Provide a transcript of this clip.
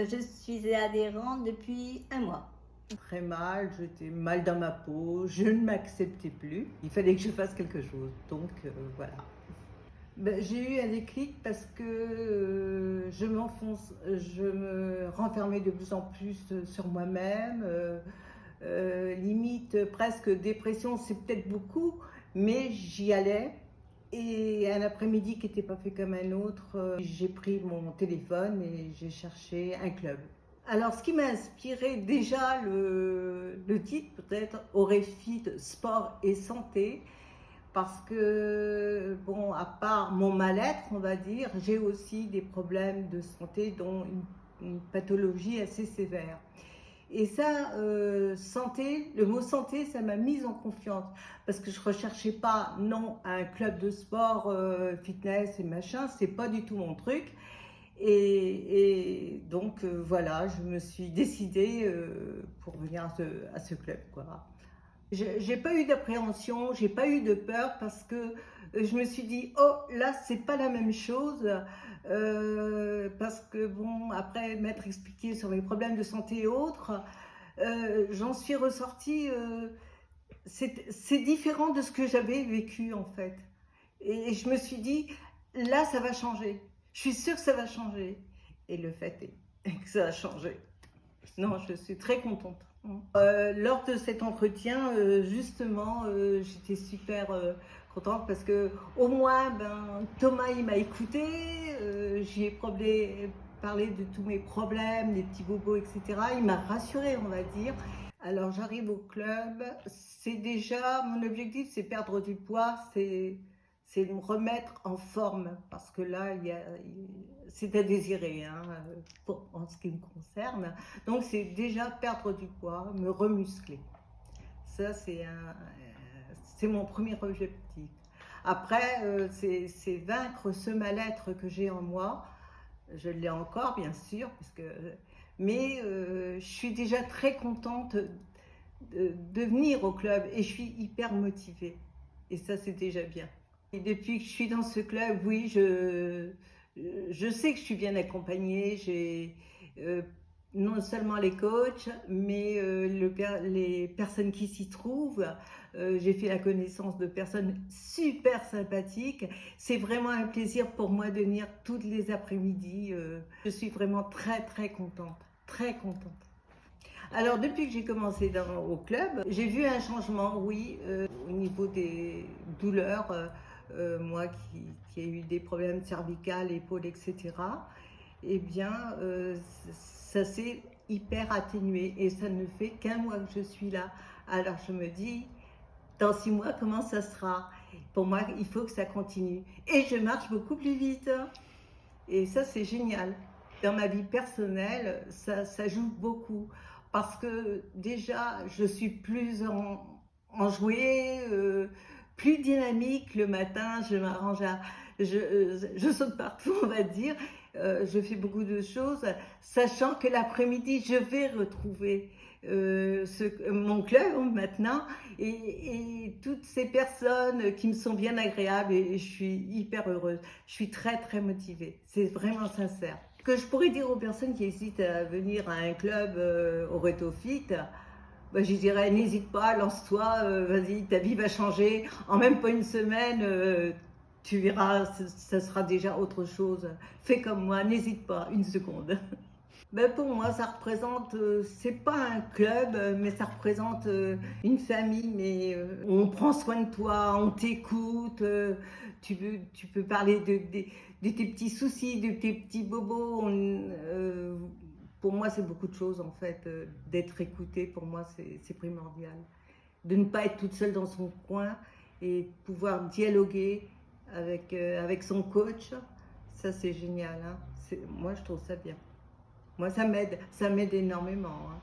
Je suis adhérente depuis un mois. Très mal, j'étais mal dans ma peau, je ne m'acceptais plus. Il fallait que je fasse quelque chose, donc voilà. J'ai eu un déclic parce que je me renfermais de plus en plus sur moi-même. Limite presque dépression, c'est peut-être beaucoup, mais j'y allais. Et un après-midi qui n'était pas fait comme un autre, j'ai pris mon téléphone et j'ai cherché un club. Alors, ce qui m'a inspiré déjà, le titre peut-être, Orefit Sport et Santé, parce que, bon, à part mon mal-être, on va dire, j'ai aussi des problèmes de santé, dont une pathologie assez sévère. Et ça, santé, le mot santé, ça m'a mise en confiance parce que je recherchais pas, non, un club de sport, fitness et machin, c'est pas du tout mon truc. Et donc voilà, je me suis décidée pour venir à ce club, quoi. J'ai pas eu d'appréhension, j'ai pas eu de peur parce que je me suis dit, oh là, c'est pas la même chose. Parce que bon, après m'être expliqué sur mes problèmes de santé et autres, j'en suis ressortie. C'est différent de ce que j'avais vécu en fait. Et je me suis dit, là, ça va changer. Je suis sûre que ça va changer. Et le fait est que ça a changé. Non, je suis très contente. Lors de cet entretien, justement, j'étais super contente parce que au moins, Thomas, il m'a écouté, j'y ai parlé de tous mes problèmes, des petits bobos, etc. Il m'a rassurée, on va dire. Alors, j'arrive au club, c'est déjà, mon objectif, c'est perdre du poids, c'est me remettre en forme, parce que là, c'est à désirer, hein, en ce qui me concerne. Donc, c'est déjà perdre du poids, me remuscler. Ça, c'est mon premier objectif. Après, c'est vaincre ce mal-être que j'ai en moi. Je l'ai encore, bien sûr, mais je suis déjà très contente de venir au club et je suis hyper motivée. Et ça, c'est déjà bien. Et depuis que je suis dans ce club, oui, je sais que je suis bien accompagnée. J'ai non seulement les coachs, mais les personnes qui s'y trouvent. J'ai fait la connaissance de personnes super sympathiques. C'est vraiment un plaisir pour moi de venir toutes les après-midi. Je suis vraiment très, très contente. Très contente. Alors, depuis que j'ai commencé au club, j'ai vu un changement, oui, au niveau des douleurs. Moi qui ai eu des problèmes cervicales, épaules, etc., eh bien, ça s'est hyper atténué et ça ne fait qu'un mois que je suis là. Alors, je me dis, dans 6 mois, comment ça sera? Pour moi, il faut que ça continue. Et je marche beaucoup plus vite. Et ça, c'est génial. Dans ma vie personnelle, ça joue beaucoup. Parce que déjà, je suis plus enjouée, plus dynamique le matin. Je m'arrange je saute partout, on va dire. Je fais beaucoup de choses, sachant que l'après-midi, je vais retrouver mon club maintenant et toutes ces personnes qui me sont bien agréables et je suis hyper heureuse. Je suis très très motivée, c'est vraiment sincère. Ce que je pourrais dire aux personnes qui hésitent à venir à un club au Reto Fit, je dirais n'hésite pas, lance-toi, vas-y, ta vie va changer. En même pas une semaine, tu verras, ça sera déjà autre chose. Fais comme moi, n'hésite pas, une seconde. Pour moi, ça représente, c'est pas un club, mais ça représente une famille, mais on prend soin de toi, on t'écoute, tu peux parler de tes petits soucis, de tes petits bobos. Pour moi, c'est beaucoup de choses en fait, d'être écouté, pour moi, c'est primordial. De ne pas être toute seule dans son coin et pouvoir dialoguer avec son coach, ça c'est génial. Hein. Moi, je trouve ça bien. Moi, ça m'aide énormément. Hein.